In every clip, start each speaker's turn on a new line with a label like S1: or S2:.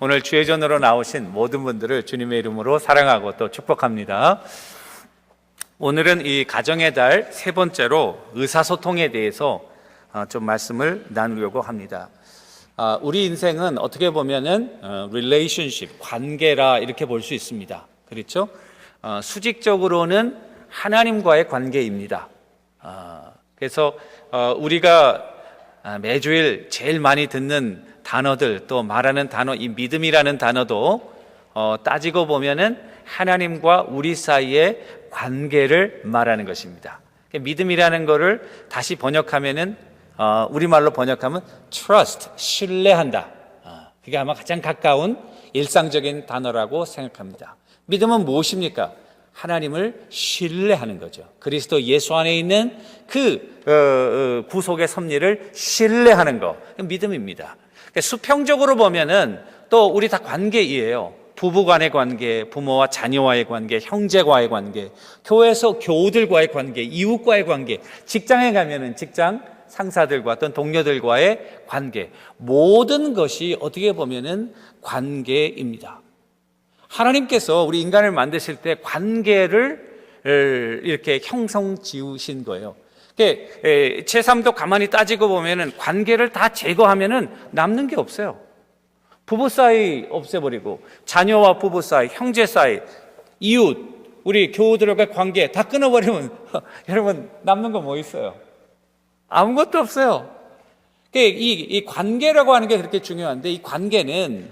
S1: 오늘 주회전으로 나오신 모든 분들을 주님의 이름으로 사랑하고 또 축복합니다. 오늘은 이 가정의 달 세 번째로 의사소통에 대해서 좀 말씀을 나누려고 합니다. 우리 인생은 어떻게 보면은 relationship, 관계라 이렇게 볼 수 있습니다. 그렇죠? 수직적으로는 하나님과의 관계입니다. 그래서 우리가 매주일 제일 많이 듣는 단어들, 또 말하는 단어, 이 믿음이라는 단어도 따지고 보면은 하나님과 우리 사이의 관계를 말하는 것입니다. 믿음이라는 거를 다시 번역하면은 우리말로 번역하면 trust, 신뢰한다. 그게 아마 가장 가까운 일상적인 단어라고 생각합니다. 믿음은 무엇입니까? 하나님을 신뢰하는 거죠. 그리스도 예수 안에 있는 그 구속의 섭리를 신뢰하는 거, 믿음입니다. 수평적으로 보면은 또 우리 다 관계이에요. 부부 간의 관계, 부모와 자녀와의 관계, 형제와의 관계, 교회에서 교우들과의 관계, 이웃과의 관계, 직장에 가면은 직장 상사들과 어떤 동료들과의 관계, 모든 것이 어떻게 보면은 관계입니다. 하나님께서 우리 인간을 만드실 때 관계를 이렇게 형성 지으신 거예요. 제3도 가만히 따지고 보면은 관계를 다 제거하면은 남는 게 없어요. 부부 사이 없애버리고, 자녀와 부부 사이, 형제 사이, 이웃, 우리 교우들과의 관계 다 끊어버리면 여러분 남는 거 뭐 있어요? 아무것도 없어요. 이 관계라고 하는 게 그렇게 중요한데, 이 관계는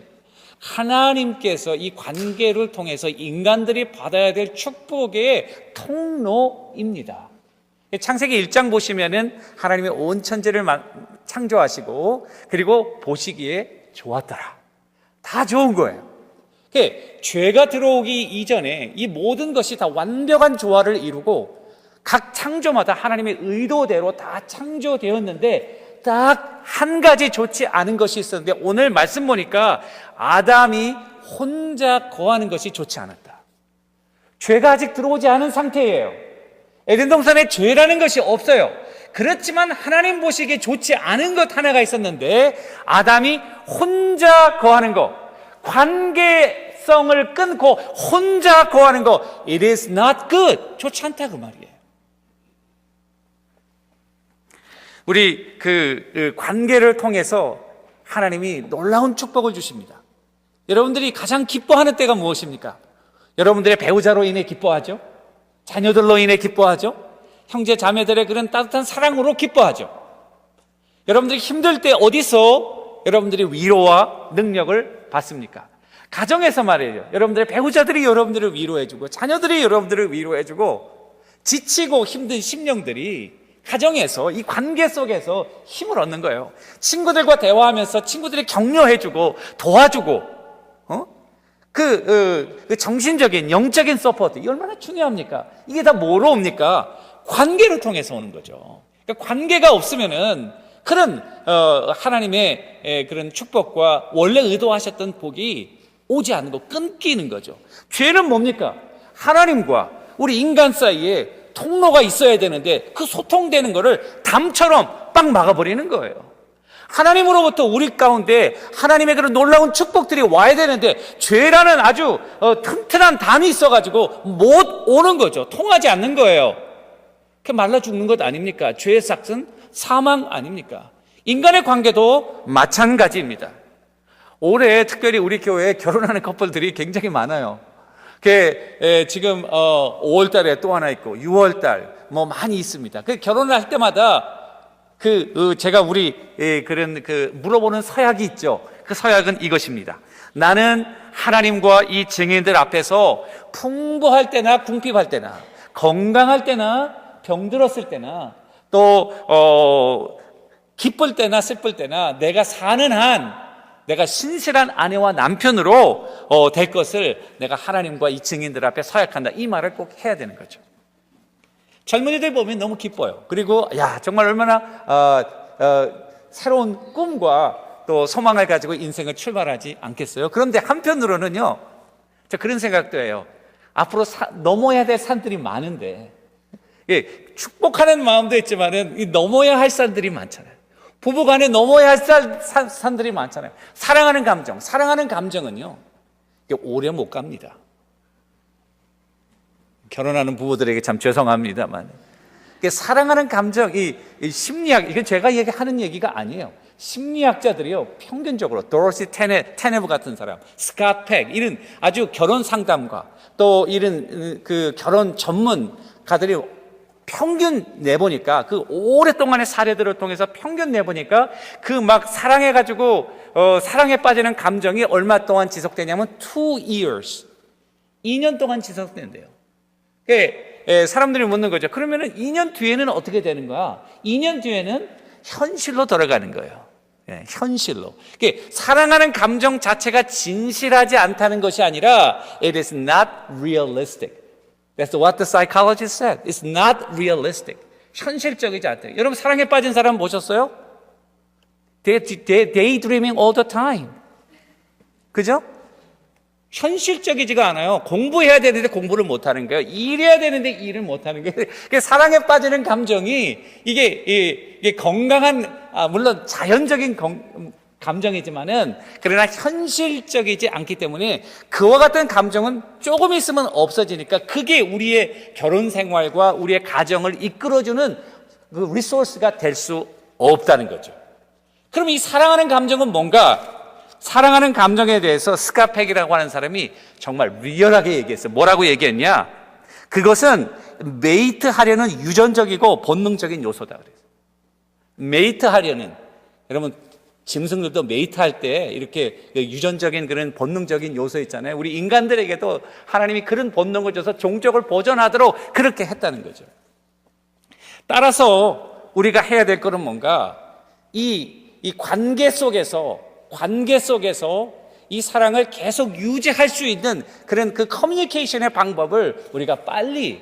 S1: 하나님께서 이 관계를 통해서 인간들이 받아야 될 축복의 통로입니다. 창세기 1장 보시면은 하나님이 온 천지를 창조하시고, 그리고 보시기에 좋았더라. 다 좋은 거예요. 죄가 들어오기 이전에 이 모든 것이 다 완벽한 조화를 이루고 각 창조마다 하나님의 의도대로 다 창조되었는데 딱 한 가지 좋지 않은 것이 있었는데, 오늘 말씀 보니까 아담이 혼자 거하는 것이 좋지 않았다. 죄가 아직 들어오지 않은 상태예요. 에덴 동산에 죄라는 것이 없어요. 그렇지만 하나님 보시기에 좋지 않은 것 하나가 있었는데, 아담이 혼자 거하는 것, 관계성을 끊고 혼자 거하는 것, it is not good, 좋지 않다 그 말이에요. 우리 그 관계를 통해서 하나님이 놀라운 축복을 주십니다. 여러분들이 가장 기뻐하는 때가 무엇입니까? 여러분들의 배우자로 인해 기뻐하죠? 자녀들로 인해 기뻐하죠? 형제 자매들의 그런 따뜻한 사랑으로 기뻐하죠? 여러분들이 힘들 때 어디서 여러분들이 위로와 능력을 받습니까? 가정에서 말이에요. 여러분들의 배우자들이 여러분들을 위로해주고, 자녀들이 여러분들을 위로해주고, 지치고 힘든 심령들이 가정에서, 이 관계 속에서 힘을 얻는 거예요. 친구들과 대화하면서 친구들이 격려해주고 도와주고, 그 정신적인, 영적인 서포트, 이 얼마나 중요합니까? 이게 다 뭐로 옵니까? 관계를 통해서 오는 거죠. 그러니까 관계가 없으면은 그런 하나님의 그런 축복과 원래 의도하셨던 복이 오지 않는 거, 끊기는 거죠. 죄는 뭡니까? 하나님과 우리 인간 사이에 통로가 있어야 되는데 그 소통되는 거를 담처럼 빡 막아버리는 거예요. 하나님으로부터 우리 가운데 하나님의 그런 놀라운 축복들이 와야 되는데, 죄라는 아주 튼튼한 담이 있어가지고 못 오는 거죠. 통하지 않는 거예요. 그 말라 죽는 것 아닙니까? 죄의 삭은 사망 아닙니까? 인간의 관계도 마찬가지입니다. 올해 특별히 우리 교회에 결혼하는 커플들이 굉장히 많아요. 지금 5월 달에 또 하나 있고 6월 달 뭐 많이 있습니다. 결혼을 할 때마다 제가 우리 그런 물어보는 서약이 있죠. 그 서약은 이것입니다. 나는 하나님과 이 증인들 앞에서 풍부할 때나 궁핍할 때나, 건강할 때나 병들었을 때나, 또 기쁠 때나 슬플 때나 내가 사는 한 내가 신실한 아내와 남편으로 될 것을 내가 하나님과 이 증인들 앞에 서약한다. 이 말을 꼭 해야 되는 거죠. 젊은이들 보면 너무 기뻐요. 그리고 정말 얼마나 새로운 꿈과 또 소망을 가지고 인생을 출발하지 않겠어요? 그런데 한편으로는요, 저 그런 생각도 해요. 앞으로 넘어야 될 산들이 많은데, 축복하는 마음도 있지만은 넘어야 할 산들이 많잖아요. 부부간에 넘어야 할 산들이 많잖아요. 사랑하는 감정은요, 이게 오래 못 갑니다. 결혼하는 부부들에게 참 죄송합니다만, 사랑하는 감정, 이 심리학, 이건 제가 하는 얘기가 아니에요. 심리학자들이요, 평균적으로 도로시 테네브 같은 사람, 스캇 팩, 이런 아주 결혼 상담가, 또 이런 그 결혼 전문가들이 평균 내보니까, 그 오랫동안의 사례들을 통해서 평균 내보니까, 그 막 사랑해가지고 사랑에 빠지는 감정이 얼마 동안 지속되냐면 2 years, 2년 동안 지속된대요. 사람들이 묻는 거죠. 그러면은 2년 뒤에는 어떻게 되는 거야? 2년 뒤에는 현실로 돌아가는 거예요. 현실로. 사랑하는 감정 자체가 진실하지 않다는 것이 아니라 it is not realistic. That's what the psychologist said. It's not realistic. 현실적이지 않다. 여러분 사랑에 빠진 사람 보셨어요? Daydreaming all the time. 그죠? 현실적이지가 않아요. 공부해야 되는데 공부를 못하는 거예요. 일해야 되는데 일을 못하는 거예요. 사랑에 빠지는 감정이 이게 건강한, 물론 자연적인 감정이지만은 그러나 현실적이지 않기 때문에 그와 같은 감정은 조금 있으면 없어지니까 그게 우리의 결혼 생활과 우리의 가정을 이끌어주는 그 리소스가 될 수 없다는 거죠. 그럼 이 사랑하는 감정은 뭔가? 사랑하는 감정에 대해서 스캇 팩이라고 하는 사람이 정말 리얼하게 얘기했어요. 뭐라고 얘기했냐? 그것은 메이트하려는 유전적이고 본능적인 요소다 그랬어요. 메이트하려는, 여러분 짐승들도 메이트할 때 이렇게 유전적인 그런 본능적인 요소 있잖아요. 우리 인간들에게도 하나님이 그런 본능을 줘서 종족을 보존하도록 그렇게 했다는 거죠. 따라서 우리가 해야 될 것은 뭔가? 이 관계 속에서 이 사랑을 계속 유지할 수 있는 그런 그 커뮤니케이션의 방법을 우리가 빨리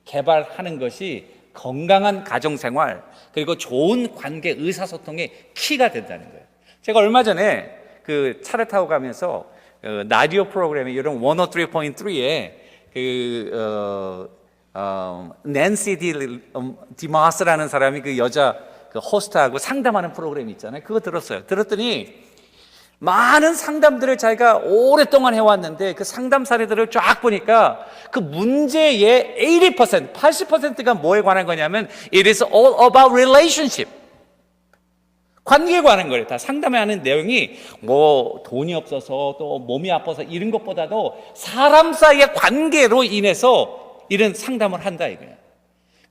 S1: 개발하는 것이 건강한 가정생활, 그리고 좋은 관계 의사소통의 키가 된다는 거예요. 제가 얼마 전에 그 차를 타고 가면서 라디오 프로그램에 이런 103.3에 낸시 디마스라는 사람이 그 여자 그 호스트하고 상담하는 프로그램이 있잖아요. 그거 들었어요. 들었더니 많은 상담들을 자기가 오랫동안 해왔는데 그 상담 사례들을 쫙 보니까 그 문제의 80%가 뭐에 관한 거냐면 it is all about relationship. 관계에 관한 거예요. 다 상담에 하는 내용이 뭐 돈이 없어서 또 몸이 아파서 이런 것보다도 사람 사이의 관계로 인해서 이런 상담을 한다 이거예요.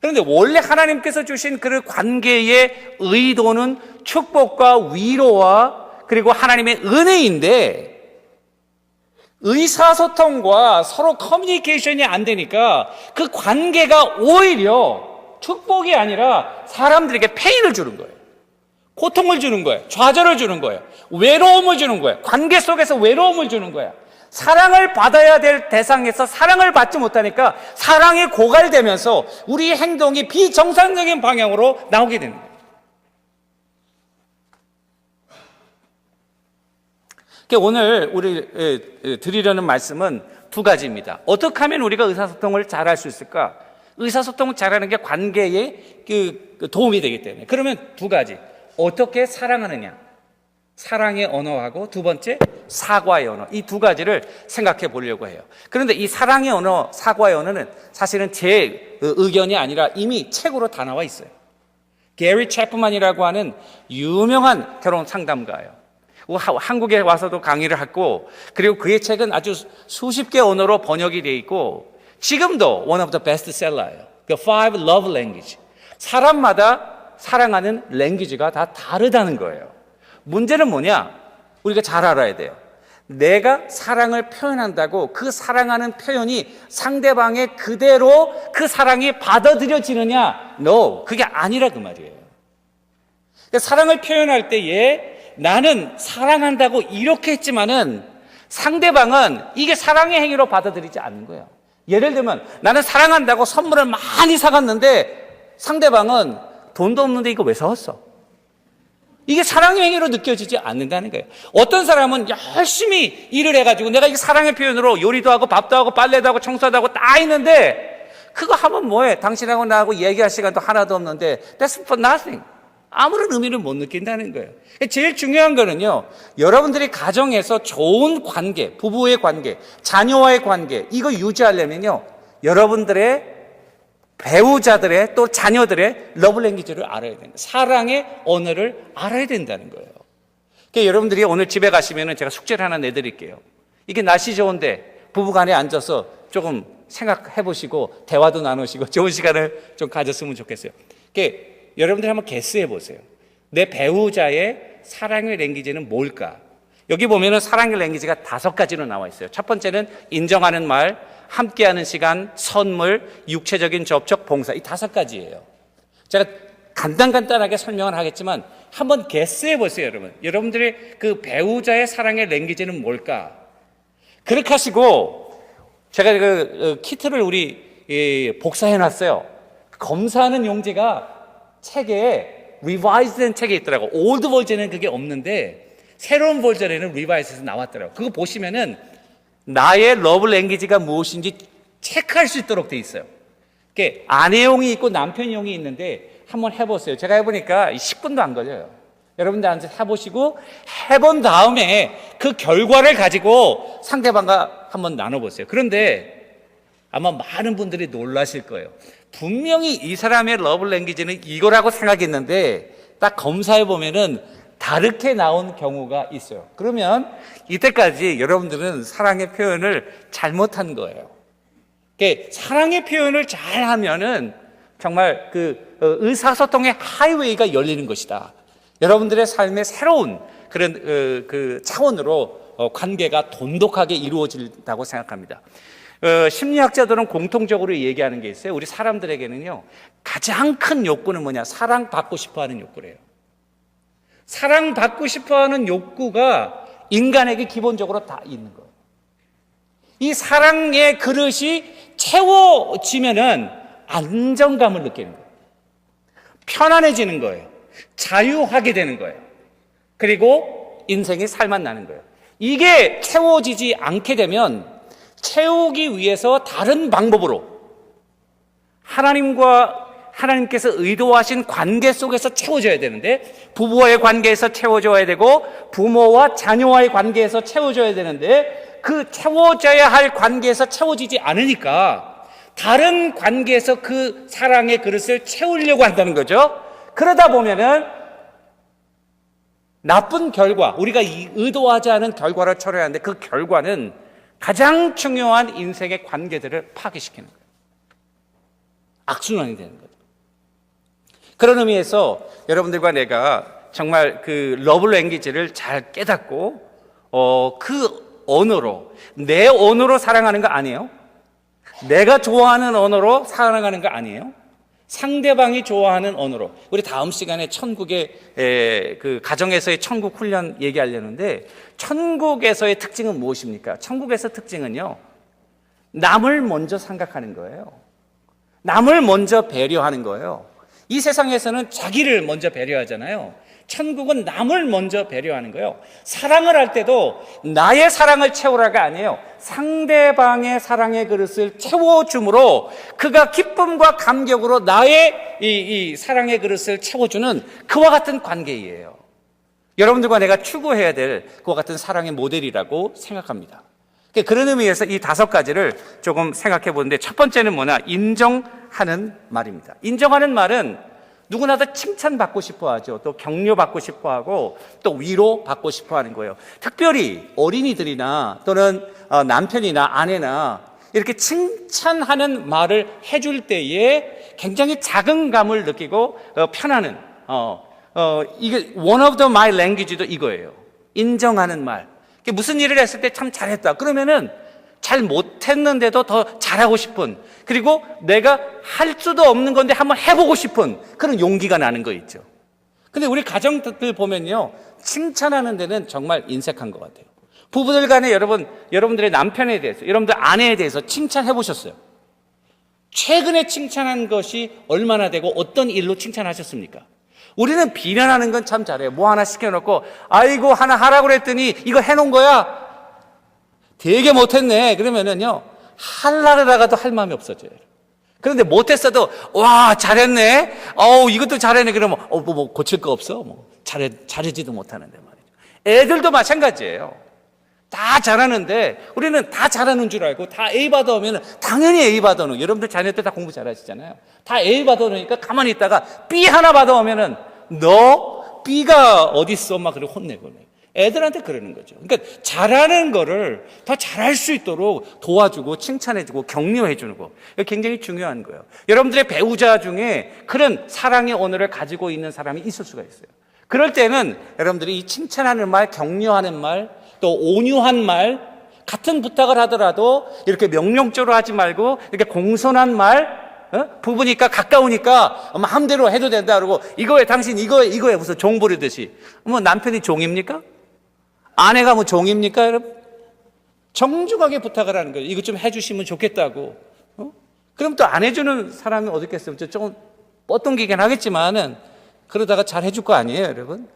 S1: 그런데 원래 하나님께서 주신 그 관계의 의도는 축복과 위로와 그리고 하나님의 은혜인데 의사소통과 서로 커뮤니케이션이 안 되니까 그 관계가 오히려 축복이 아니라 사람들에게 페인을 주는 거예요. 고통을 주는 거예요. 좌절을 주는 거예요. 외로움을 주는 거예요. 관계 속에서 외로움을 주는 거예요. 사랑을 받아야 될 대상에서 사랑을 받지 못하니까 사랑이 고갈되면서 우리의 행동이 비정상적인 방향으로 나오게 되는 거예요. 오늘 우리 드리려는 말씀은 두 가지입니다. 어떻게 하면 우리가 의사소통을 잘할 수 있을까? 의사소통을 잘하는 게 관계에 도움이 되기 때문에. 그러면 두 가지. 어떻게 사랑하느냐? 사랑의 언어하고 두 번째 사과의 언어. 이 두 가지를 생각해 보려고 해요. 그런데 이 사랑의 언어, 사과의 언어는 사실은 제 의견이 아니라 이미 책으로 다 나와 있어요. 게리 채프만이라고 하는 유명한 결혼 상담가예요. 한국에 와서도 강의를 했고, 그리고 그의 책은 아주 수십 개 언어로 번역이 되어 있고 지금도 one of the bestseller예요. The Five Love Language. 사람마다 사랑하는 랭귀지가 다 다르다는 거예요. 문제는 뭐냐? 우리가 잘 알아야 돼요. 내가 사랑을 표현한다고 그 사랑하는 표현이 상대방의 그대로 그 사랑이 받아들여지느냐? No, 그게 아니라 그 말이에요. 그러니까 사랑을 표현할 때에 나는 사랑한다고 이렇게 했지만은 상대방은 이게 사랑의 행위로 받아들이지 않는 거예요. 예를 들면 나는 사랑한다고 선물을 많이 사갔는데 상대방은 돈도 없는데 이거 왜 사왔어? 이게 사랑의 행위로 느껴지지 않는다는 거예요. 어떤 사람은 열심히 일을 해가지고 내가 이 사랑의 표현으로 요리도 하고 밥도 하고 빨래도 하고 청소도 하고 다 있는데 그거 하면 뭐해? 당신하고 나하고 얘기할 시간도 하나도 없는데 That's for nothing. 아무런 의미를 못 느낀다는 거예요. 제일 중요한 거는요, 여러분들이 가정에서 좋은 관계, 부부의 관계, 자녀와의 관계, 이거 유지하려면요, 여러분들의 배우자들의 또 자녀들의 러블랭귀지를 알아야 된다. 사랑의 언어를 알아야 된다는 거예요. 그러니까 여러분들이 오늘 집에 가시면 제가 숙제를 하나 내드릴게요. 이게 날씨 좋은데 부부간에 앉아서 조금 생각해 보시고 대화도 나누시고 좋은 시간을 좀 가졌으면 좋겠어요. 그러니까 여러분들이 한번 게스해 보세요. 내 배우자의 사랑의 랭귀지는 뭘까? 여기 보면은 사랑의 랭귀지가 5가지로 나와 있어요. 첫 번째는 인정하는 말, 함께하는 시간, 선물, 육체적인 접촉, 봉사. 이 5가지예요. 제가 간단하게 설명을 하겠지만 한번 게스해 보세요, 여러분. 여러분들의 그 배우자의 사랑의 랭귀지는 뭘까? 그렇게 하시고 제가 그 키트를 우리 복사해 놨어요. 검사하는 용지가 책에 리바이즈된 책에 있더라고. 올드 버전에는 그게 없는데 새로운 버전에는 리바이즈에서 나왔더라고. 그거 보시면은 나의 러브 랭귀지가 무엇인지 체크할 수 있도록 돼 있어요. 그게 아내용이 있고 남편용이 있는데 한번 해보세요. 제가 해보니까 10분도 안 걸려요. 여러분들 앉아서 해보시고 해본 다음에 그 결과를 가지고 상대방과 한번 나눠보세요. 그런데 아마 많은 분들이 놀라실 거예요. 분명히 이 사람의 러브 랭귀지는 이거라고 생각했는데 딱 검사해 보면은 다르게 나온 경우가 있어요. 그러면 이때까지 여러분들은 사랑의 표현을 잘못한 거예요. 사랑의 표현을 잘 하면은 정말 그 의사소통의 하이웨이가 열리는 것이다. 여러분들의 삶의 새로운 그런 그 차원으로 관계가 돈독하게 이루어진다고 생각합니다. 심리학자들은 공통적으로 얘기하는 게 있어요. 우리 사람들에게는요, 가장 큰 욕구는 뭐냐? 사랑받고 싶어 하는 욕구래요. 사랑받고 싶어 하는 욕구가 인간에게 기본적으로 다 있는 거예요. 이 사랑의 그릇이 채워지면은 안정감을 느끼는 거예요. 편안해지는 거예요. 자유하게 되는 거예요. 그리고 인생이 살맛 나는 거예요. 이게 채워지지 않게 되면 채우기 위해서 다른 방법으로 하나님께서 의도하신 관계 속에서 채워져야 되는데, 부부와의 관계에서 채워져야 되고 부모와 자녀와의 관계에서 채워져야 되는데, 그 채워져야 할 관계에서 채워지지 않으니까 다른 관계에서 그 사랑의 그릇을 채우려고 한다는 거죠. 그러다 보면은 나쁜 결과, 우리가 의도하지 않은 결과를 초래해야 하는데 그 결과는 가장 중요한 인생의 관계들을 파괴시키는 거예요. 악순환이 되는 거죠. 그런 의미에서 여러분들과 내가 정말 그 러브 랭귀지를 잘 깨닫고 그 언어로, 내 언어로 사랑하는 거 아니에요? 내가 좋아하는 언어로 사랑하는 거 아니에요? 상대방이 좋아하는 언어로. 우리 다음 시간에 천국의 그 가정에서의 천국 훈련 얘기하려는데, 천국에서의 특징은 무엇입니까? 천국에서 특징은요, 남을 먼저 생각하는 거예요. 남을 먼저 배려하는 거예요. 이 세상에서는 자기를 먼저 배려하잖아요. 천국은 남을 먼저 배려하는 거예요. 사랑을 할 때도 나의 사랑을 채우라가 아니에요. 상대방의 사랑의 그릇을 채워줌으로 그가 기쁨과 감격으로 나의 이 사랑의 그릇을 채워주는 그와 같은 관계이에요. 여러분들과 내가 추구해야 될 그와 같은 사랑의 모델이라고 생각합니다. 그런 의미에서 이 5가지를 조금 생각해 보는데, 첫 번째는 뭐냐? 인정하는 말입니다. 인정하는 말은 누구나 다 칭찬받고 싶어 하죠. 또 격려받고 싶어 하고 또 위로받고 싶어 하는 거예요. 특별히 어린이들이나 또는 남편이나 아내나 이렇게 칭찬하는 말을 해줄 때에 굉장히 자긍감을 느끼고 편안한 이게 one of the my language도 이거예요. 인정하는 말. 무슨 일을 했을 때 참 잘했다. 그러면은 잘 못했는데도 더 잘하고 싶은, 그리고 내가 할 수도 없는 건데 한번 해보고 싶은 그런 용기가 나는 거 있죠. 근데 우리 가정들 보면요, 칭찬하는 데는 정말 인색한 것 같아요. 부부들 간에 여러분들의 남편에 대해서, 여러분들 아내에 대해서 칭찬해 보셨어요? 최근에 칭찬한 것이 얼마나 되고 어떤 일로 칭찬하셨습니까? 우리는 비난하는 건 참 잘해요. 뭐 하나 시켜놓고, 아이고 하나 하라고 그랬더니 이거 해놓은 거야? 되게 못했네. 그러면은요, 하려다가도 할 마음이 없어져요. 그런데 못했어도 와 잘했네. 이것도 잘했네. 그러면 뭐 고칠 거 없어? 뭐 잘하지도 못하는데 말이죠. 애들도 마찬가지예요. 다 잘하는데 우리는 다 잘하는 줄 알고 다 A 받아오면 당연히 A 받아오는. 여러분들 자녀들 다 공부 잘하시잖아요. 다 A 받아오니까 가만히 있다가 B 하나 받아오면은 너 B가 어디 있어? 막 그러고 혼내고. 애들한테 그러는 거죠. 그러니까 잘하는 거를 더 잘할 수 있도록 도와주고 칭찬해주고 격려해주는 거. 이거 굉장히 중요한 거예요. 여러분들의 배우자 중에 그런 사랑의 언어를 가지고 있는 사람이 있을 수가 있어요. 그럴 때는 여러분들이 이 칭찬하는 말, 격려하는 말, 또 온유한 말, 같은 부탁을 하더라도 이렇게 명령적으로 하지 말고 이렇게 공손한 말, 부부니까 가까우니까 마음대로 해도 된다 그러고 이거에 당신 이거에 무슨 종 부리듯이. 뭐 남편이 종입니까? 아내가 뭐 종입니까, 여러분? 정중하게 부탁을 하는 거예요. 이거 좀 해주시면 좋겠다고. 그럼 또 안 해주는 사람이 어디 있겠어요? 조금 뻗동기긴 하겠지만은 그러다가 잘 해줄 거 아니에요, 여러분?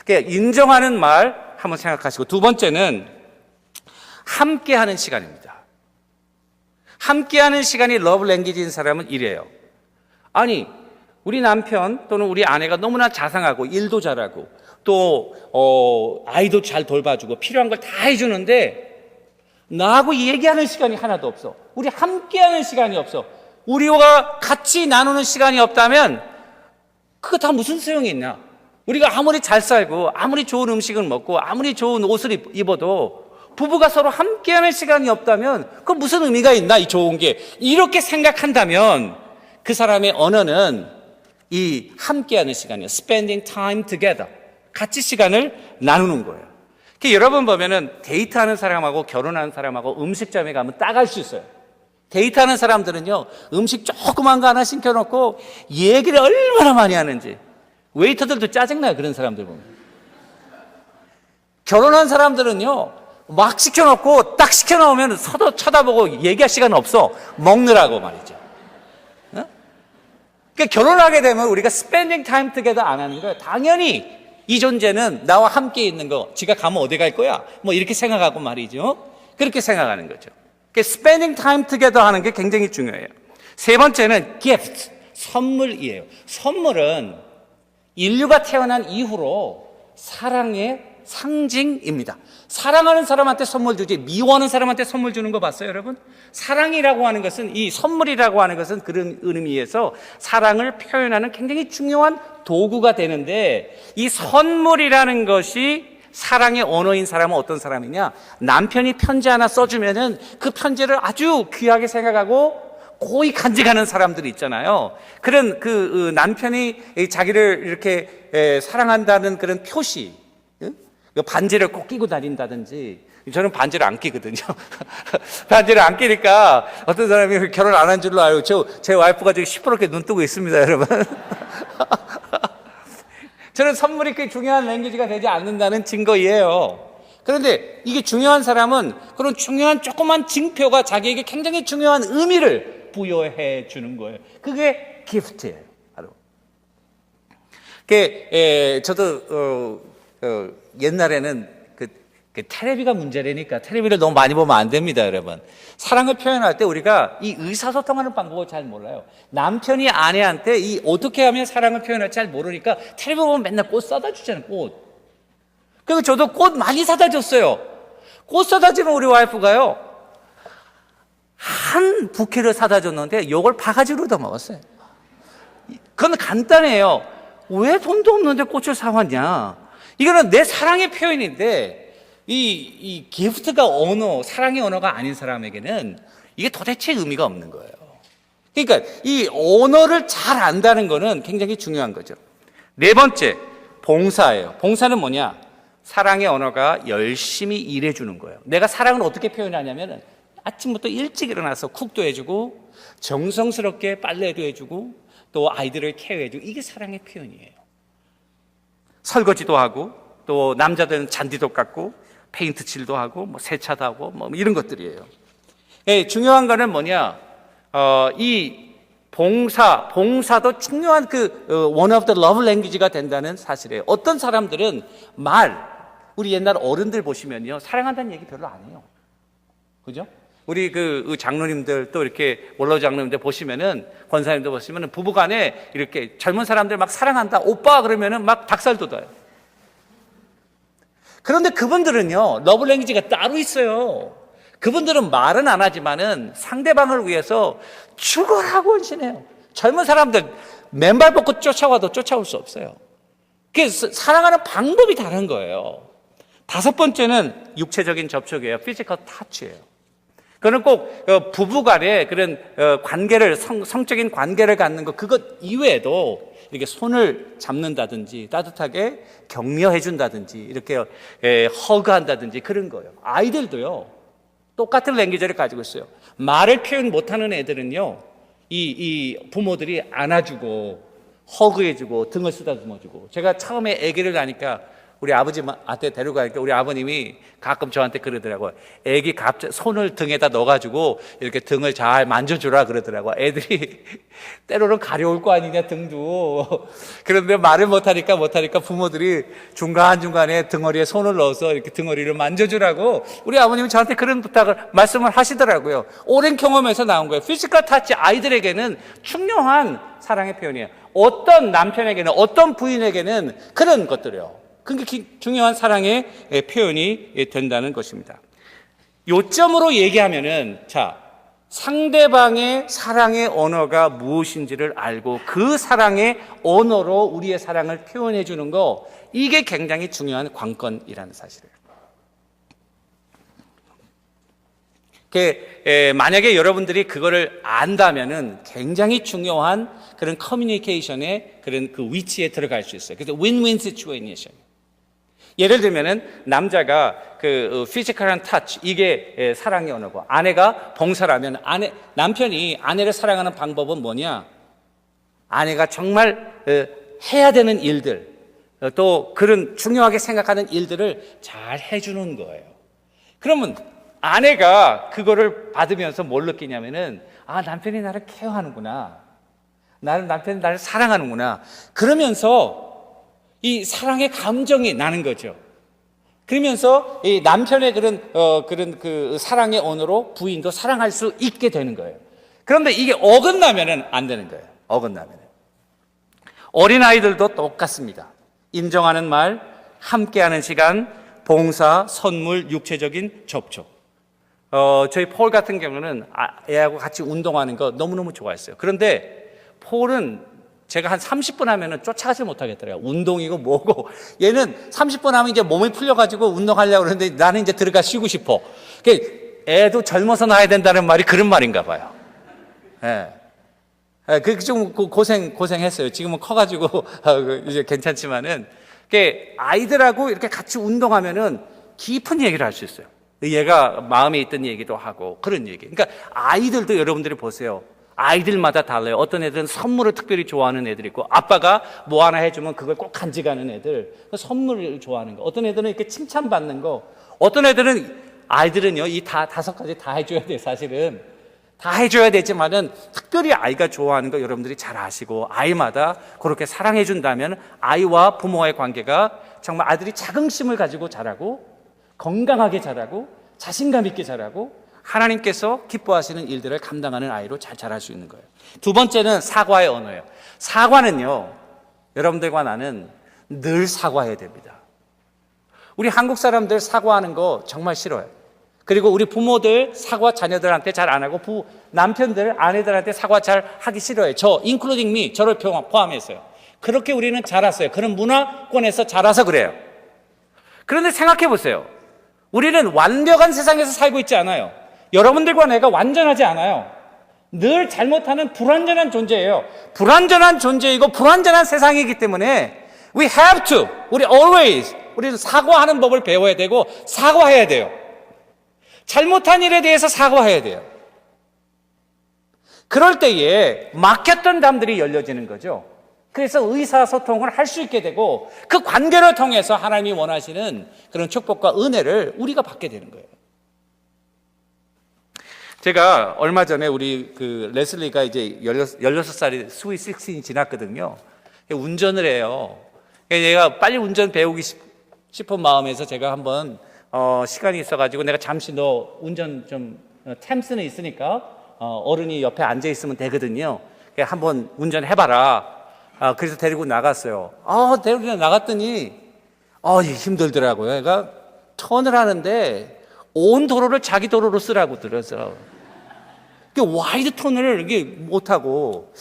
S1: 그러니까 인정하는 말 한번 생각하시고, 두 번째는 함께하는 시간입니다. 함께하는 시간이 러브 랭귀지인 사람은 이래요. 아니, 우리 남편 또는 우리 아내가 너무나 자상하고 일도 잘하고 또 아이도 잘 돌봐주고 필요한 걸 다 해주는데 나하고 얘기하는 시간이 하나도 없어. 우리 함께하는 시간이 없어. 우리와 같이 나누는 시간이 없다면 그거 다 무슨 소용이 있냐? 우리가 아무리 잘 살고 아무리 좋은 음식을 먹고 아무리 좋은 옷을 입어도 부부가 서로 함께하는 시간이 없다면 그 무슨 의미가 있나, 이 좋은 게. 이렇게 생각한다면 그 사람의 언어는 이 함께하는 시간이에요. Spending time together. 같이 시간을 나누는 거예요. 여러분 보면은 데이트하는 사람하고 결혼하는 사람하고 음식점에 가면 딱 알 수 있어요. 데이트하는 사람들은요, 음식 조그만 거 하나 시켜놓고 얘기를 얼마나 많이 하는지. 웨이터들도 짜증나요, 그런 사람들 보면. 결혼한 사람들은요, 막 시켜놓고 딱 시켜놓으면 서로 쳐다보고 얘기할 시간은 없어. 먹느라고 말이죠. 그러니까 결혼하게 되면 우리가 스펜딩 타임 투게더 안 하는 거예요. 당연히 이 존재는 나와 함께 있는 거, 지가 가면 어디 갈 거야? 뭐 이렇게 생각하고 말이죠. 그렇게 생각하는 거죠. 그러니까 스펜딩 타임 투게더 하는 게 굉장히 중요해요. 세 번째는 gift, 선물이에요. 선물은 인류가 태어난 이후로 사랑의 상징입니다. 사랑하는 사람한테 선물 주지 미워하는 사람한테 선물 주는 거 봤어요, 여러분? 사랑이라고 하는 것은, 이 선물이라고 하는 것은 그런 의미에서 사랑을 표현하는 굉장히 중요한 도구가 되는데, 이 선물이라는 것이 사랑의 언어인 사람은 어떤 사람이냐? 남편이 편지 하나 써주면은 그 편지를 아주 귀하게 생각하고 고이 간직하는 사람들이 있잖아요. 그런 남편이 자기를 이렇게 사랑한다는 그런 표시, 반지를 꼭 끼고 다닌다든지. 저는 반지를 안 끼거든요. 반지를 안 끼니까 어떤 사람이 결혼 안 한 줄로 알고 제 와이프가 지금 시퍼렇게 눈 뜨고 있습니다, 여러분. 저는 선물이 그렇게 중요한 랭귀지가 되지 않는다는 증거이에요. 그런데 이게 중요한 사람은 그런 중요한 조그만 징표가 자기에게 굉장히 중요한 의미를 부여해 주는 거예요. 그게 기프트예요, 바로. 저도 옛날에는 그 텔레비가 문제라니까 텔레비를 너무 많이 보면 안 됩니다, 여러분. 사랑을 표현할 때 우리가 이 의사소통하는 방법을 잘 몰라요. 남편이 아내한테 이 어떻게 하면 사랑을 표현할지 잘 모르니까 텔레비 보면 맨날 꽃 사다 주잖아요, 꽃. 그리고 저도 꽃 많이 사다 줬어요. 꽃 사다 주면 우리 와이프가요, 한 부케를 사다 줬는데 이걸 바가지로 더 먹었어요. 그건 간단해요. 왜 돈도 없는데 꽃을 사왔냐? 이거는 내 사랑의 표현인데, 이 기프트가 언어, 사랑의 언어가 아닌 사람에게는 이게 도대체 의미가 없는 거예요. 그러니까 이 언어를 잘 안다는 거는 굉장히 중요한 거죠. 네 번째, 봉사예요. 봉사는 뭐냐? 사랑의 언어가 열심히 일해주는 거예요. 내가 사랑을 어떻게 표현하냐면 아침부터 일찍 일어나서 쿡도 해주고 정성스럽게 빨래도 해주고 또 아이들을 케어해주고, 이게 사랑의 표현이에요. 설거지도 하고 또 남자들은 잔디도 깎고 페인트 칠도 하고 뭐 세차도 하고 뭐 이런 것들이에요. 중요한 거는 뭐냐? 이 봉사도 중요한 one of the love language가 된다는 사실이에요. 어떤 사람들은 우리 옛날 어른들 보시면요, 사랑한다는 얘기 별로 안 해요. 그죠? 우리 그 장로님들 또 이렇게 원로 장로님들 보시면은 권사님들 보시면은 부부간에 이렇게 젊은 사람들 막 사랑한다 오빠 그러면은 막 닭살 돋아요. 그런데 그분들은요 러브랭귀지가 따로 있어요. 그분들은 말은 안 하지만은 상대방을 위해서 죽으라고 헌신해요. 젊은 사람들 맨발 벗고 쫓아와도 쫓아올 수 없어요. 그래서 사랑하는 방법이 다른 거예요. 다섯 번째는 육체적인 접촉이에요. 피지컬 터치예요. 그거는 꼭 부부 간의 그런 관계를 성적인 관계를 갖는 것 그것 이외에도 이렇게 손을 잡는다든지 따뜻하게 격려해 준다든지 이렇게 허그한다든지 그런 거예요. 아이들도요 똑같은 랭귀지를 가지고 있어요. 말을 표현 못하는 애들은요 이 부모들이 안아주고 허그해주고 등을 쓰다듬어주고, 제가 처음에 아기를 낳으니까 우리 아버지한테 데려가니까 우리 아버님이 가끔 저한테 그러더라고요. 애기 갑자기 손을 등에다 넣어가지고 이렇게 등을 잘 만져주라 그러더라고요. 애들이 때로는 가려울 거 아니냐 등도. 그런데 말을 못하니까 부모들이 중간중간에 등허리에 손을 넣어서 이렇게 등허리를 만져주라고 우리 아버님이 저한테 그런 말씀을 하시더라고요. 오랜 경험에서 나온 거예요. 피지컬 터치 아이들에게는 중요한 사랑의 표현이에요. 어떤 남편에게는 어떤 부인에게는 그런 것들이요. 그게 중요한 사랑의 표현이 된다는 것입니다. 요점으로 얘기하면은, 자, 상대방의 사랑의 언어가 무엇인지를 알고 그 사랑의 언어로 우리의 사랑을 표현해 주는 거, 이게 굉장히 중요한 관건이라는 사실이에요. 만약에 여러분들이 그거를 안다면은 굉장히 중요한 그런 커뮤니케이션의 그런 그 위치에 들어갈 수 있어요. 그래서 윈윈 시츄에이션. 예를 들면은 남자가 그 피지컬한 터치 이게 사랑의 언어고, 아내가 봉사라면 남편이 아내를 사랑하는 방법은 뭐냐? 아내가 정말 해야 되는 일들, 또 그런 중요하게 생각하는 일들을 잘 해주는 거예요. 그러면 아내가 그거를 받으면서 뭘 느끼냐면은, 아, 남편이 나를 케어하는구나, 남편이 나를 사랑하는구나, 그러면서 이 사랑의 감정이 나는 거죠. 그러면서 이 남편의 그런 그 사랑의 언어로 부인도 사랑할 수 있게 되는 거예요. 그런데 이게 어긋나면은 안 되는 거예요. 어긋나면은. 어린아이들도 똑같습니다. 인정하는 말, 함께하는 시간, 봉사, 선물, 육체적인 접촉. 저희 폴 같은 경우는 애하고 같이 운동하는 거 너무너무 좋아했어요. 그런데 폴은 제가 한 30분 하면은 쫓아가지 못하겠더라고요. 운동이고 뭐고. 얘는 30분 하면 이제 몸이 풀려가지고 운동하려고 그러는데 나는 이제 들어가 쉬고 싶어. 애도 젊어서 나야 된다는 말이 그런 말인가 봐요. 예. 그 좀 고생했어요. 지금은 커가지고 이제 괜찮지만은. 아이들하고 이렇게 같이 운동하면은 깊은 얘기를 할 수 있어요. 얘가 마음에 있던 얘기도 하고 그런 얘기. 그러니까 아이들도 여러분들이 보세요. 아이들마다 달라요. 어떤 애들은 선물을 특별히 좋아하는 애들이 있고, 아빠가 뭐 하나 해주면 그걸 꼭 간직하는 애들, 선물을 좋아하는 거. 어떤 애들은 이렇게 칭찬받는 거. 어떤 애들은, 아이들은요, 이 다섯 가지 다 해줘야 돼요, 사실은. 다 해줘야 되지만은, 특별히 아이가 좋아하는 거 여러분들이 잘 아시고, 아이마다 그렇게 사랑해준다면, 아이와 부모와의 관계가 정말 아들이 자긍심을 가지고 자라고, 건강하게 자라고, 자신감 있게 자라고, 하나님께서 기뻐하시는 일들을 감당하는 아이로 잘 자랄 수 있는 거예요. 두 번째는 사과의 언어예요. 사과는요, 여러분들과 나는 늘 사과해야 됩니다. 우리 한국 사람들 사과하는 거 정말 싫어요. 그리고 우리 부모들 사과 자녀들한테 잘 안 하고, 남편들, 아내들한테 사과 잘 하기 싫어해요. including me, 저를 포함해서요. 그렇게 우리는 자랐어요. 그런 문화권에서 자라서 그래요. 그런데 생각해 보세요. 우리는 완벽한 세상에서 살고 있지 않아요. 여러분들과 내가 완전하지 않아요. 늘 잘못하는 불완전한 존재예요. 불완전한 존재이고 불완전한 세상이기 때문에 we have to, 우리는 사과하는 법을 배워야 되고 사과해야 돼요. 잘못한 일에 대해서 사과해야 돼요. 그럴 때에 막혔던 담들이 열려지는 거죠. 그래서 의사소통을 할 수 있게 되고 그 관계를 통해서 하나님이 원하시는 그런 축복과 은혜를 우리가 받게 되는 거예요. 제가 얼마 전에 우리 그 레슬리가 이제 16살이 스윗 16이 지났거든요. 운전을 해요. 얘가 빨리 운전 배우기 싶은 마음에서 제가 한번 시간이 있어가지고 내가 잠시 너 운전 좀 템스는 있으니까 어른이 옆에 앉아 있으면 되거든요. 한번 운전해봐라. 그래서 데리고 나갔어요. 데리고 나갔더니 힘들더라고요. 얘가 턴을 하는데 온 도로를 자기 도로로 쓰라고 들어서 와이드 턴을 이게 못하고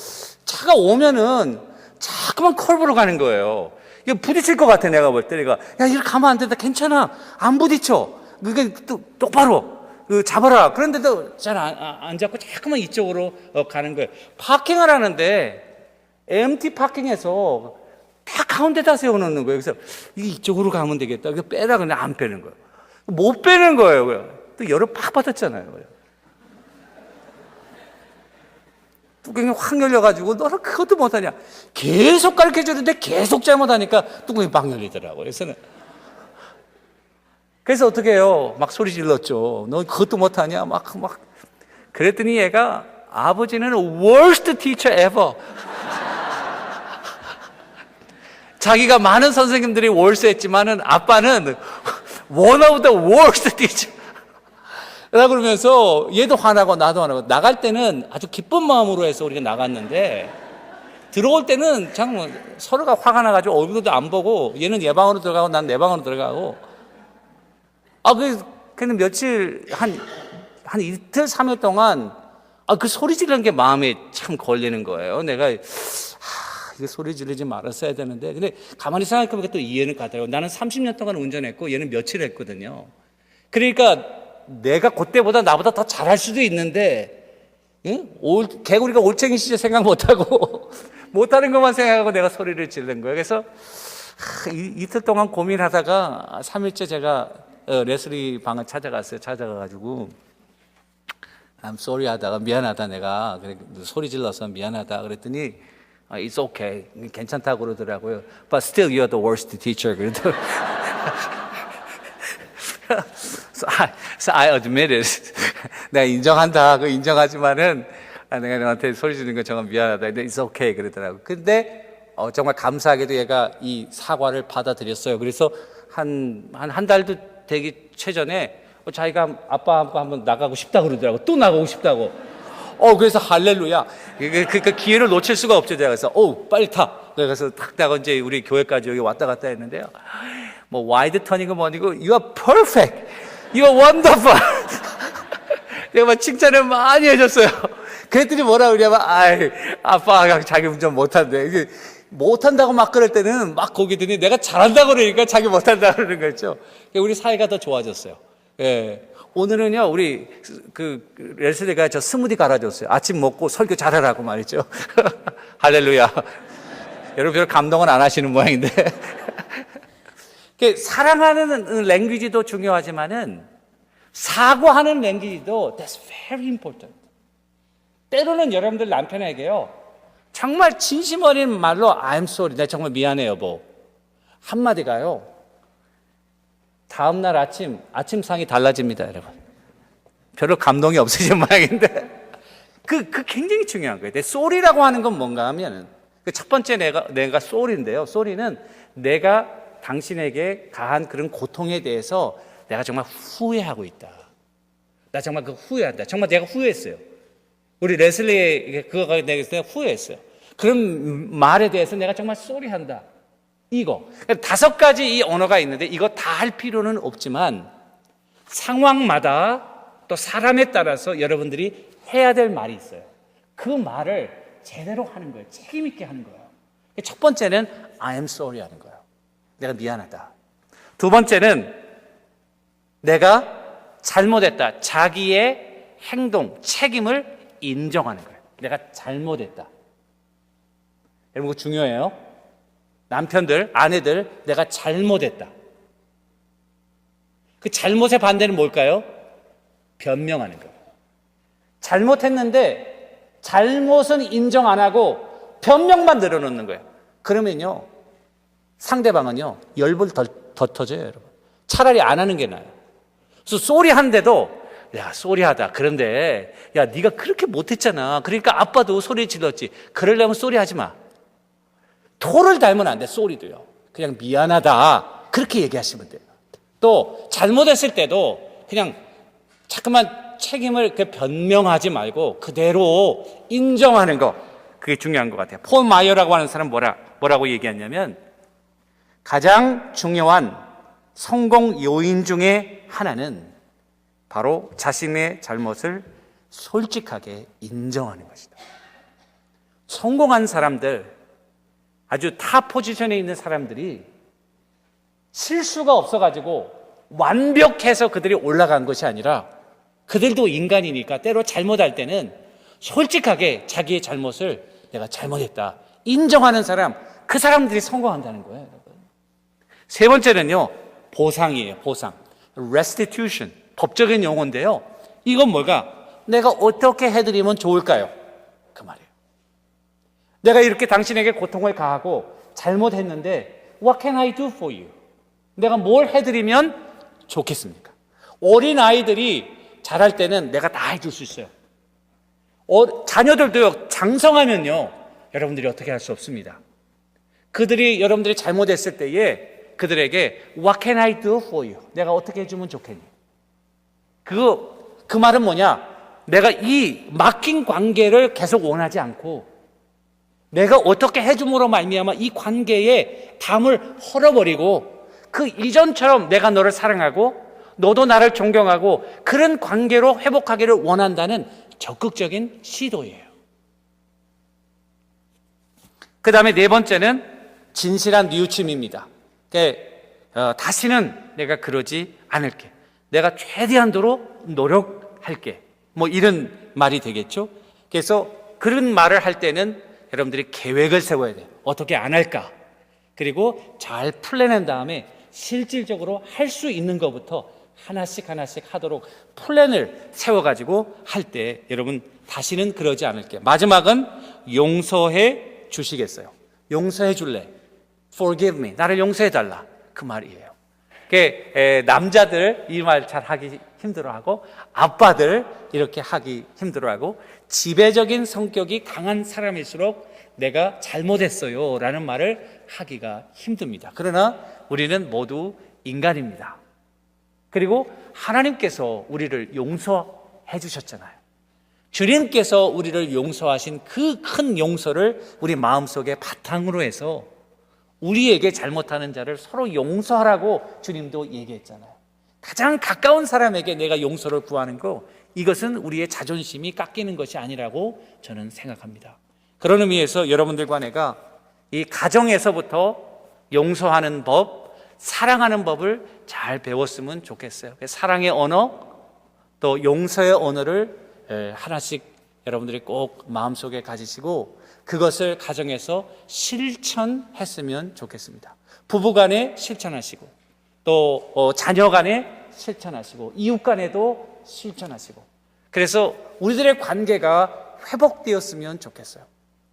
S1: 차가 오면은 자꾸만 커브로 가는 거예요. 이게 부딪힐 것 같아. 내가 볼 때 내가 야 이렇게 가면 안 된다. 괜찮아. 안 부딪혀. 그게 똑바로 잡아라. 그런데도 잘 안 잡고 자꾸만 이쪽으로 가는 거예요. 파킹을 하는데 MT 파킹에서 다 가운데다 세워놓는 거예요. 그래서 이쪽으로 가면 되겠다. 그래서 빼라. 근데 안 빼는 거예요. 못 빼는 거예요. 또 열을 팍 받았잖아요. 뚜껑이 확 열려가지고 너는 그것도 못하냐. 계속 가르쳐주는데 계속 잘못하니까 뚜껑이 막 열리더라고요. 그래서 어떻게 해요? 막 소리 질렀죠. 너 그것도 못하냐? 막. 그랬더니 얘가 아버지는 worst teacher ever. 자기가 많은 선생님들이 worst 했지만은 아빠는 one of the worst teacher. 그러면서 얘도 화나고 나도 화나고 나갈 때는 아주 기쁜 마음으로 해서 우리가 나갔는데 들어올 때는 참 서로가 화가 나가지고 얼굴도 안 보고 얘는 얘 방으로 들어가고 난 내 방으로 들어가고 그냥 며칠 한 이틀 3일 동안 그 소리 지르는 게 마음에 참 걸리는 거예요. 내가 이게 소리 지르지 말았어야 되는데 근데 가만히 생각해보니까 또 이해는 가더라고요. 나는 30년 동안 운전했고 얘는 며칠 했거든요. 그러니까 내가 그때보다 나보다 더 잘할 수도 있는데 개구리가 올챙이 시절 생각 못하고 못하는 것만 생각하고 내가 소리를 지른 거예요. 그래서 이틀 동안 고민하다가 3일째 제가 레슬리 방을 찾아가가지고 I'm sorry 하다가 미안하다 내가 소리 질러서 미안하다 그랬더니 It's okay 괜찮다고 그러더라고요. But still you're the worst teacher 그러더라고요. So I admit it. 내가 인정한다. 인정하지만은 내가 너한테 소리 지르는 거 정말 미안하다. 근데 it's okay 그러더라고. 근데 정말 감사하게도 얘가 이 사과를 받아들였어요. 그래서 한 달도 되기 최전에 자기가 아빠하고 한번 나가고 싶다 그러더라고. 또 나가고 싶다고. 그래서 할렐루야. 그 기회를 놓칠 수가 없죠. 제가 그래서 빨리 타. 그래서 탁 나가 이제 우리 교회까지 여기 왔다 갔다 했는데요. 뭐 와이드 턴이고 뭐니고 You are perfect. You are wonderful. 내가 막 칭찬을 많이 해줬어요. 그랬더니 뭐라 그러냐면 아빠가 자기 운전 못한대. 이게 못한다고 막 그럴 때는 막 거기더니 내가 잘한다고 그러니까 자기 못한다고 그러는 거죠. 우리 사이가 더 좋아졌어요. 예. 오늘은요 우리 레슬리가 저 스무디 갈아줬어요. 아침 먹고 설교 잘하라고 말이죠. 할렐루야. 여러분 별 감동은 안 하시는 모양인데 사랑하는 랭귀지도 중요하지만은 사과하는 랭귀지도 that's very important. 때로는 여러분들 남편에게요 정말 진심 어린 말로 I'm sorry, 내가 정말 미안해 여보 한마디가요 다음날 아침상이 달라집니다. 여러분 별로 감동이 없으신 모양인데 그 굉장히 중요한 거예요. sorry라고 하는 건 뭔가 하면은 첫 번째 내가 sorry인데요. sorry는 내가 당신에게 가한 그런 고통에 대해서 내가 정말 후회하고 있다. 나 정말 후회한다. 정말 내가 후회했어요. 우리 레슬리에게 그거가 내가 후회했어요. 그런 말에 대해서 내가 정말 쏘리한다. 이거 5가지 이 언어가 있는데 이거 다 할 필요는 없지만 상황마다 또 사람에 따라서 여러분들이 해야 될 말이 있어요. 그 말을 제대로 하는 거예요. 책임 있게 하는 거예요. 첫 번째는 I am sorry 하는 거예요. 내가 미안하다. 두 번째는 내가 잘못했다. 자기의 행동, 책임을 인정하는 거예요. 내가 잘못했다. 여러분, 그거 중요해요. 남편들, 아내들, 내가 잘못했다. 그 잘못의 반대는 뭘까요? 변명하는 거예요. 잘못했는데 잘못은 인정 안 하고 변명만 늘어놓는 거예요. 그러면요, 상대방은요, 열불 더 터져요, 여러분. 차라리 안 하는 게 나아요. 그래서 쏘리 한데도, 야, 쏘리 하다. 그런데, 야, 네가 그렇게 못했잖아. 그러니까 아빠도 소리 질렀지. 그러려면 쏘리 하지 마. 토를 달면 안 돼, 쏘리도요. 그냥 미안하다. 그렇게 얘기하시면 돼요. 또, 잘못했을 때도 그냥 자꾸만 책임을 변명하지 말고 그대로 인정하는 거, 그게 중요한 것 같아요. 폴 마이어라고 하는 사람 뭐라고 얘기했냐면, 가장 중요한 성공 요인 중에 하나는 바로 자신의 잘못을 솔직하게 인정하는 것이다. 성공한 사람들, 아주 탑 포지션에 있는 사람들이 실수가 없어가지고 완벽해서 그들이 올라간 것이 아니라, 그들도 인간이니까 때로 잘못할 때는 솔직하게 자기의 잘못을 내가 잘못했다 인정하는 사람, 그 사람들이 성공한다는 거예요, 여러분. 세 번째는요, 보상이에요. 보상. restitution. 법적인 용어인데요. 이건 뭐가? 내가 어떻게 해드리면 좋을까요? 그 말이에요. 내가 이렇게 당신에게 고통을 가하고 잘못했는데 What can I do for you? 내가 뭘 해드리면 좋겠습니까? 어린 아이들이 자랄 때는 내가 다 해줄 수 있어요. 자녀들도요, 장성하면요, 여러분들이 어떻게 할 수 없습니다. 여러분들이 잘못했을 때에 그들에게 What can I do for you? 내가 어떻게 해주면 좋겠니? 그 말은 뭐냐? 내가 이 막힌 관계를 계속 원하지 않고 내가 어떻게 해줌으로 말미암아 이 관계의 담을 헐어버리고 그 이전처럼 내가 너를 사랑하고 너도 나를 존경하고 그런 관계로 회복하기를 원한다는 적극적인 시도예요. 그 다음에 네 번째는 진실한 뉘우침입니다. 다시는 내가 그러지 않을게. 내가 최대한도로 노력할게. 뭐 이런 말이 되겠죠. 그래서 그런 말을 할 때는 여러분들이 계획을 세워야 돼요. 어떻게 안 할까? 그리고 잘 플랜한 다음에 실질적으로 할 수 있는 것부터 하나씩 하도록 플랜을 세워가지고 할 때 여러분 다시는 그러지 않을게. 마지막은 용서해 주시겠어요? 용서해 줄래? Forgive me. 나를 용서해 달라. 그 말이에요. 남자들 이 말 잘 하기 힘들어하고 아빠들 이렇게 하기 힘들어하고 지배적인 성격이 강한 사람일수록 내가 잘못했어요 라는 말을 하기가 힘듭니다. 그러나 우리는 모두 인간입니다. 그리고 하나님께서 우리를 용서해 주셨잖아요. 주님께서 우리를 용서하신 그 큰 용서를 우리 마음속에 바탕으로 해서 우리에게 잘못하는 자를 서로 용서하라고 주님도 얘기했잖아요. 가장 가까운 사람에게 내가 용서를 구하는 거, 이것은 우리의 자존심이 깎이는 것이 아니라고 저는 생각합니다. 그런 의미에서 여러분들과 내가 이 가정에서부터 용서하는 법, 사랑하는 법을 잘 배웠으면 좋겠어요. 사랑의 언어, 또 용서의 언어를 하나씩 여러분들이 꼭 마음속에 가지시고 그것을 가정에서 실천했으면 좋겠습니다. 부부간에 실천하시고 또 자녀간에 실천하시고 이웃간에도 실천하시고, 그래서 우리들의 관계가 회복되었으면 좋겠어요.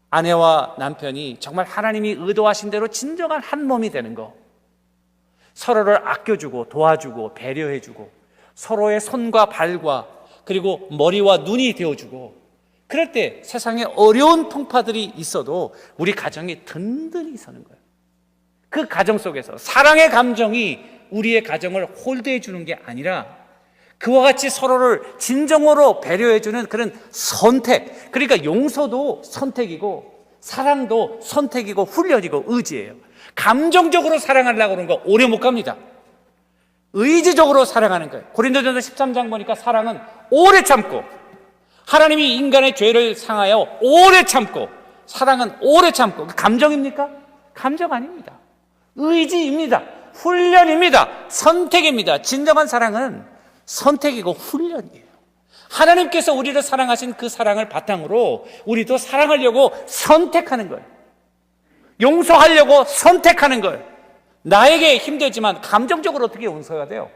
S1: 아내와 남편이 정말 하나님이 의도하신 대로 진정한 한 몸이 되는 거, 서로를 아껴주고 도와주고 배려해주고 서로의 손과 발과 그리고 머리와 눈이 되어주고, 그럴 때 세상에 어려운 풍파들이 있어도 우리 가정이 든든히 서는 거예요. 그 가정 속에서 사랑의 감정이 우리의 가정을 홀드해 주는 게 아니라 그와 같이 서로를 진정으로 배려해 주는 그런 선택, 그러니까 용서도 선택이고 사랑도 선택이고 훈련이고 의지예요. 감정적으로 사랑하려고 그러는 거 오래 못 갑니다. 의지적으로 사랑하는 거예요. 고린도전서 13장 보니까 사랑은 오래 참고, 하나님이 인간의 죄를 상하여 오래 참고, 사랑은 오래 참고. 감정입니까? 감정 아닙니다. 의지입니다. 훈련입니다. 선택입니다. 진정한 사랑은 선택이고 훈련이에요. 하나님께서 우리를 사랑하신 그 사랑을 바탕으로 우리도 사랑하려고 선택하는 거예요. 용서하려고 선택하는 거예요. 나에게 힘들지만 감정적으로 어떻게 용서가 돼요?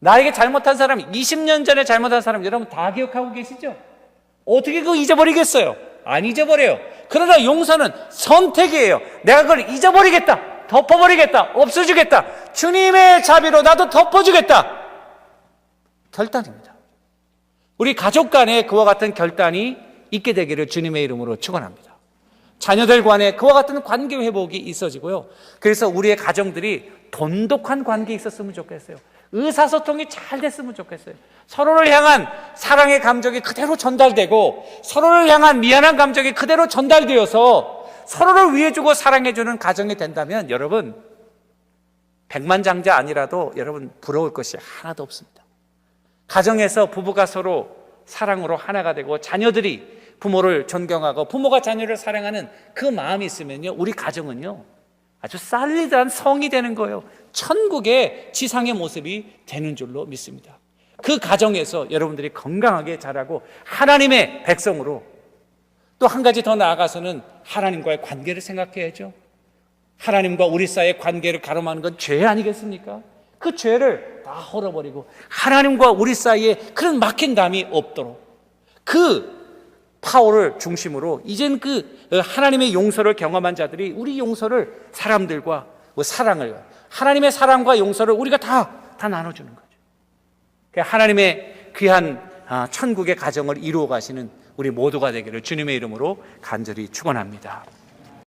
S1: 나에게 잘못한 사람, 20년 전에 잘못한 사람 여러분 다 기억하고 계시죠? 어떻게 그거 잊어버리겠어요? 안 잊어버려요. 그러나 용서는 선택이에요. 내가 그걸 잊어버리겠다, 덮어버리겠다, 없애주겠다, 주님의 자비로 나도 덮어주겠다, 결단입니다. 우리 가족 간에 그와 같은 결단이 있게 되기를 주님의 이름으로 축원합니다. 자녀들 간에 그와 같은 관계 회복이 있어지고요. 그래서 우리의 가정들이 돈독한 관계에 있었으면 좋겠어요. 의사소통이 잘 됐으면 좋겠어요. 서로를 향한 사랑의 감정이 그대로 전달되고 서로를 향한 미안한 감정이 그대로 전달되어서 서로를 위해주고 사랑해주는 가정이 된다면 여러분 백만장자 아니라도 여러분 부러울 것이 하나도 없습니다. 가정에서 부부가 서로 사랑으로 하나가 되고 자녀들이 부모를 존경하고 부모가 자녀를 사랑하는 그 마음이 있으면요, 우리 가정은요 아주 살리드한 성이 되는 거예요. 천국의 지상의 모습이 되는 줄로 믿습니다. 그 가정에서 여러분들이 건강하게 자라고 하나님의 백성으로, 또 한 가지 더 나아가서는 하나님과의 관계를 생각해야죠. 하나님과 우리 사이의 관계를 가로막는 건 죄 아니겠습니까? 그 죄를 다 헐어버리고 하나님과 우리 사이에 그런 막힌 담이 없도록 그 파워를 중심으로 이젠 그 하나님의 용서를 경험한 자들이 우리 용서를 사람들과 사랑을, 하나님의 사랑과 용서를 우리가 다 나눠주는 거죠. 하나님의 귀한 천국의 가정을 이루어 가시는 우리 모두가 되기를 주님의 이름으로 간절히 축원합니다.